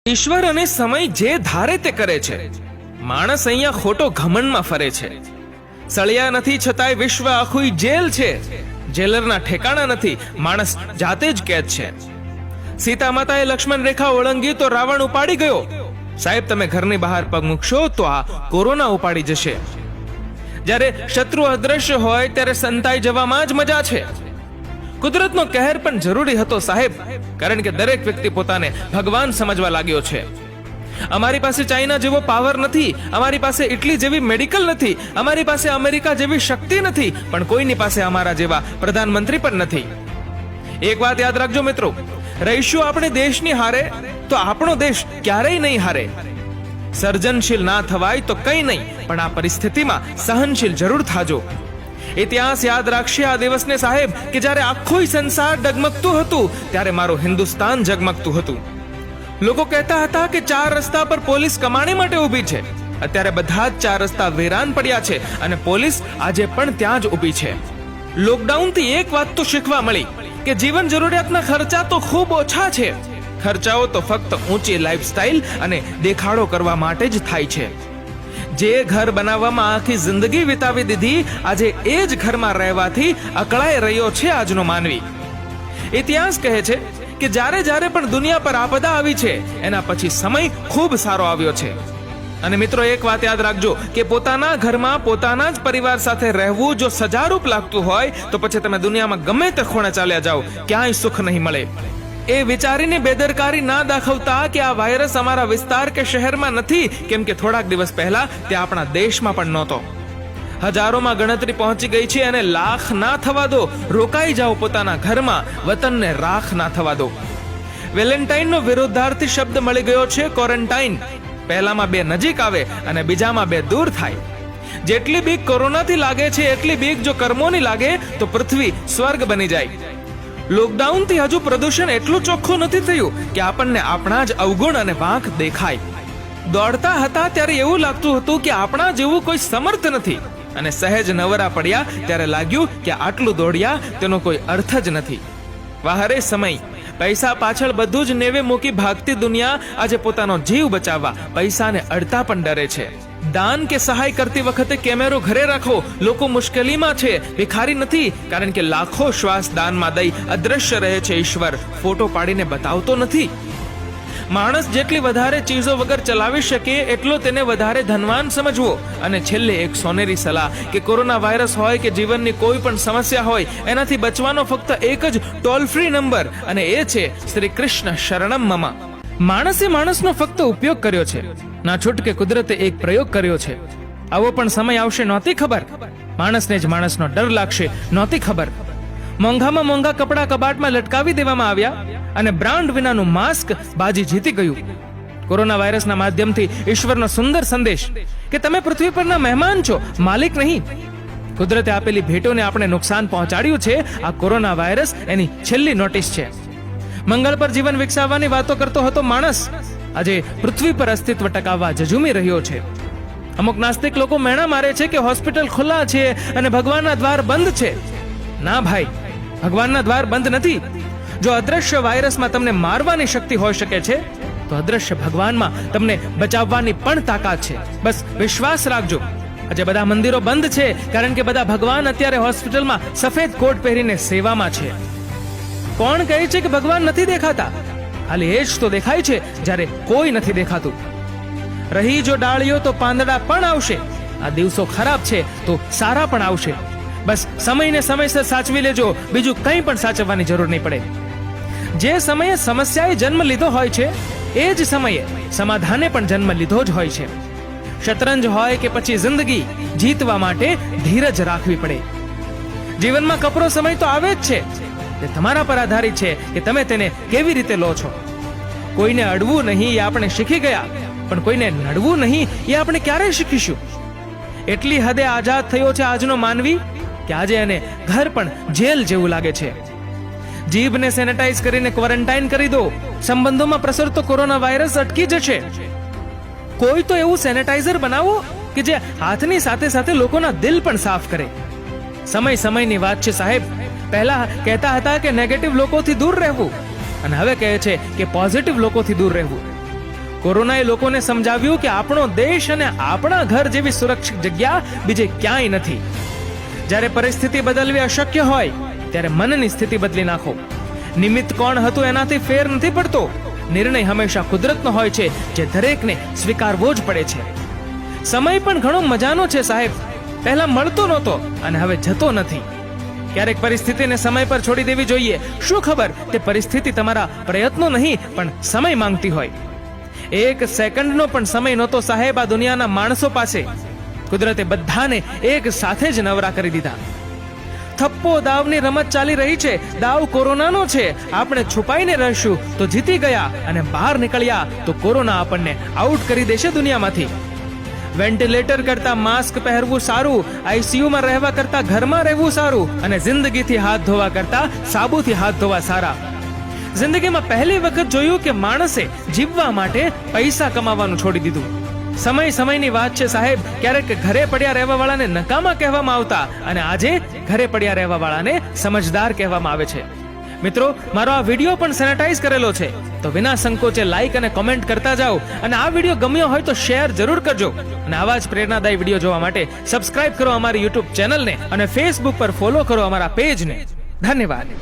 ઈશ્વર અને સમય જે ધારે તે કરે છે. માણસ અહીંયા ખોટો ઘમંડમાં ફરે છે. સળિયા નથી છતાંય વિશ્વ આખું જેલ છે. જેલરના ઠેકાણા નથી, માણસ જાતે જ કેદ છે. સીતા માતાએ લક્ષ્મણ રેખા ઓળંગી તો રાવણ ઉપાડી ગયો. સાહેબ, તમે ઘરની બહાર પગ મૂકશો તો આ કોરોના ઉપાડી જશે. જ્યારે શત્રુ અદ્રશ્ય હોય ત્યારે સંતાઈ જવામાં જ મજા છે. કુદરતનો કહેર પણ જરૂરી હતો સાહેબ, કારણ કે દરેક વ્યક્તિ પોતાને ભગવાન સમજવા લાગ્યો છે. અમારી પાસે ચાઇના જેવો પાવર નથી, અમારી પાસે ઇટલી જેવી મેડિકલ નથી, અમારી પાસે અમેરિકા જેવી શક્તિ નથી, પણ કોઈની પાસે અમારા જેવા પ્રધાનમંત્રી પણ નથી. એક વાત યાદ રાખજો મિત્રો, રહીશું આપણે દેશની હારે તો આપણો દેશ ક્યારેય નહીં હારે. સર્જનશીલ ના થવાય તો કંઈ નહીં, પણ આ પરિસ્થિતિમાં સહનશીલ જરૂર થાજો. ઇતિહાસ યાદ રાખશે આ દિવસને સાહેબ, કે જ્યારે આખું સંસાર ડગમગતું હતું ત્યારે મારું હિન્દુસ્તાન ઝગમગતું હતું. લોકો કહેતા હતા કે 4 રસ્તા પર પોલીસ કમાણી માટે ઊભી છે. અત્યારે બધા જ 4 રસ્તા વેરાન પડ્યા છે અને પોલીસ આજે પણ ત્યાં જ ઊભી છે. લોકડાઉનથી એક વાત તો શીખવા મળી કે જીવન જરૂરિયાતના ખર્ચા તો ખૂબ ઓછા છે. ખર્ચાઓ તો ફક્ત ઊંચી લાઈફસ્ટાઈલ અને દેખાડો કરવા માટે જ થાય છે. જે ઘર બનાવવામાં આખી જિંદગી વિતાવી દીધી, આજે એ જ ઘરમાં રહેવાથી અકળાઈ રહ્યો છે આજનો માનવી. ઇતિહાસ કહે છે કે જ્યારે જ્યારે પણ દુનિયા પર આપદા આવી છે એના પછી સમય ખૂબ સારો આવ્યો છે. અને મિત્રો, એક વાત યાદ રાખજો કે પોતાના ઘરમાં પોતાના જ પરિવાર સાથે રહેવું જો સજારૂપ લાગતું હોય તો પછી તમે દુનિયામાં ગમે તે ખૂણે ચાલ્યા જાઓ, ક્યાંય સુખ નહીં મળે. એ વિચારીને બેદરકારી ના દાખવતા કે આ વાયરસ અમારા વિસ્તાર કે શહેરમાં નથી, કેમ કે થોડાક દિવસ પહેલા તે આપણા દેશમાં પણ નહોતો. હજારોમાં ગણતરી પહોંચી ગઈ છે અને લાખ ના થવા દો. રોકાઈ જાઓ પોતાના ઘરમાં, વતનને રાખ ના થવા દો. વેલેન્ટાઇનનો વિરોધાર્થી શબ્દ મળી ગયો છે ક્વોરન્ટાઇન. પહેલામાં 2 નજીક આવે અને બીજામાં 2 દૂર થાય. જેટલી બીક કોરોનાથી લાગે છે એટલી બીક જો કર્મોની લાગે તો પૃથ્વી સ્વર્ગ બની જાય. લોકડાઉનથી હજુ પ્રદૂષણ એટલું ચોખ્ખું નથી થયું કે આપણને આપણા જ અવગુણ અને વાંક દેખાય. દોડતા હતા ત્યારે એવું લાગતું હતું કે આપણા જેવું કોઈ સમર્થ નથી, અને સહેજ નવરા પડ્યા ત્યારે લાગ્યું કે આટલું દોડ્યા તેનો કોઈ અર્થ જ નથી. વાહરે સમય, પૈસા પાછળ બધું જ નેવે મૂકી ભાગતી દુનિયા આજે પોતાનો જીવ બચાવવા પૈસાને અડતા પણ ડરે છે. દાન કે સહાય કરતી વખતે કેમેરો ઘરે રાખો. લોકો મુશ્કેલીમાં છે, ભિખારી નથી, કારણ કે લાખો શ્વાસ દાનમાં દઈ અદ્રશ્ય રહે છે ઈશ્વર, ફોટો પાડીને બતાવતો નથી. માણસ જેટલી વધારે ચીજો વગર ચલાવી શકે એટલો તેને વધારે ધનવાન સમજવો. અને છેલ્લે એક સોનેરી સલાહ કે કોરોના વાયરસ હોય કે જીવનની કોઈ પણ સમસ્યા હોય, એનાથી બચવાનો ફક્ત એક જ ટોલ ફ્રી નંબર, અને એ છે શ્રી કૃષ્ણ શરણમ મમ. માણસે માણસનો ફક્ત ઉપયોગ કર્યો છે, ના છૂટકે કુદરતે એક પ્રયોગ કર્યો છે. આવો પણ સમય આવશે નહોતી ખબર, માણસને જ માણસનો ડર લાગશે નહોતી ખબર. મોંઘામાં મોંઘા કપડા કબાટમાં લટકાવી દેવામાં આવ્યા અને બ્રાન્ડ વિનાનું માસ્ક બાજી જીતી ગયું. કોરોના વાયરસના માધ્યમથી ઈશ્વરનો સુંદર સંદેશ કે તમે પૃથ્વી પરના મહેમાન છો, માલિક નહીં. કુદરતે આપેલી ભેટોને આપણે નુકસાન પહોંચાડ્યું છે. આ કોરોના વાયરસ એની છેલ્લી નોટિસ છે. મંગળ પર જીવન વિકસાવવાની વાતો કરતો હતો માણસ, આજે પૃથ્વી પર અસ્તિત્વ ટકાવવા ઝઝૂમી રહ્યો છે. અમુક નાસ્તિક લોકો મેણા મારે છે કે હોસ્પિટલ ખુલ્લા છે અને ભગવાનના દ્વાર બંધ છે. ના ભાઈ, ભગવાનના દ્વાર બંધ નથી. જો અદ્રશ્ય વાયરસમાં તમને મારવાની શક્તિ હોઈ શકે છે તો અદ્રશ્ય ભગવાનમાં તમને બચાવવાની પણ તાકાત છે. બસ વિશ્વાસ રાખજો. આજે બધા મંદિરો બંધ છે કારણ કે બધા ભગવાન અત્યારે હોસ્પિટલમાં સફેદ કોટ પહેરીને સેવામાં છે. કોણ કહે છે કે ભગવાન નથી દેખાતા? ખાલી એ જ તો દેખાય છે જ્યારે કોઈ નથી દેખાતું. રહી જો ડાળીઓ તો પાંદડા પણ આવશે. આ દિવસો ખરાબ છે તો સારા પણ આવશે. બસ સમયને સમયસર સાચવી લેજો, બીજું કંઈ પણ સાચવવાની જરૂર નહીં પડે. જે સમયે સમસ્યાએ જન્મ લીધો હોય છે એ જ સમયે સમાધાને પણ જન્મ લીધો જ હોય છે. શતરંજ હોય કે પછી જિંદગી, જીતવા માટે ધીરજ રાખવી પડે. જીવનમાં કપરો સમય તો આવે જ છે, તે તમારા પર આધારિત છે કે તમે તેને કેવી રીતે લો છો. કોઈને અડવું નહીં એ આપણે શીખી ગયા, પણ કોઈને નડવું નહીં એ આપણે ક્યારે શીખીશું? એટલી હદે આઝાદ થયો છે આજનો માનવી કે આજે એને ઘર પણ જેલ જેવું લાગે છે. જીભને સેનેટાઈઝ કરીને ક્વોરન્ટાઇન કરી દો. સંબંધોમાં પ્રસરતો કોરોના વાયરસ અટકી જશે. કોઈ તો એવું સેનેટાઈઝર બનાવો કે જે હાથની સાથે સાથે લોકોના દિલ પણ સાફ કરે. સમય સમયની વાત છે સાહેબ. પહેલા કહેતા હતા કે નેગેટિવ લોકોથી દૂર રહેવું, અને હવે કહે છે કે પોઝિટિવ લોકોથી દૂર રહેવું. કોરોનાએ લોકોને સમજાવ્યું કે આપણો દેશ અને આપણા ઘર જેવી સુરક્ષિત જગ્યા બીજે ક્યાંય નથી. જ્યારે પરિસ્થિતિ બદલવી અશક્ય હોય ત્યારે મનની સ્થિતિ બદલી નાખો. નિમિત્ત કોણ હતું એનાથી ફેર નથી પડતો. નિર્ણય હંમેશા કુદરતનો હોય છે, જે દરેકને સ્વીકારવો જ પડે છે. સમય પણ ઘણો મજાનો છે સાહેબ. પહેલા મળતો નહોતો અને હવે જતો નથી. ક્યારેક પરિસ્થિતિને સમય પર છોડી દેવી જોઈએ. શું ખબર તે પરિસ્થિતિ તમારા પ્રયત્નો નહીં પણ સમય માંગતી હોય. એક સેકન્ડનો પણ સમય નહોતો સાહેબ આ દુનિયાના માણસો પાસે. કુદરતે બધાને એક સાથે જ નવરા કરી દીધા. થપ્પો દાવની રમત ચાલી રહી છે. દાવ કોરોનાનો છે. આપણે છુપાઈને રહીશું તો જીતી ગયા અને બહાર નીકળ્યા તો કોરોના આપણને આઉટ કરી દેશે દુનિયામાંથી. વેન્ટિલેટર કરતા માસ્ક પહેરવું સારું, આઈસીયુમાં રહેવા કરતા ઘરમાં રહેવું સારું અને જિંદગીથી હાથ ધોવા કરતા સાબુથી હાથ ધોવા સારા. જિંદગીમાં પહેલી વખત જોયું કે માણસે જીવવા માટે પૈસા કમાવાનું છોડી દીધું. સમયની વાત છે સાહેબ. ક્યારેક ઘરે પડ્યા રહેવા વાળાને નકામા કહેવામાં આવતા અને આજે ઘરે પડ્યા રહેવા વાળાને સમજદાર કહેવામાં આવે છે. મિત્રો, મારો આ વિડીયો પણ સેનેટાઈઝ કરેલો છે, તો વિના સંકોચે લાઈક અને કોમેન્ટ કરતા જાઓ. અને આ વિડીયો ગમ્યો હોય તો શેર જરૂર કરજો. અને આવા જ પ્રેરણાદાયી વિડીયો જોવા માટે સબસ્ક્રાઇબ કરો અમારી યુટ્યુબ ચેનલને અને ફેસબુક પર ફોલો કરો અમારા પેજને. ધન્યવાદ.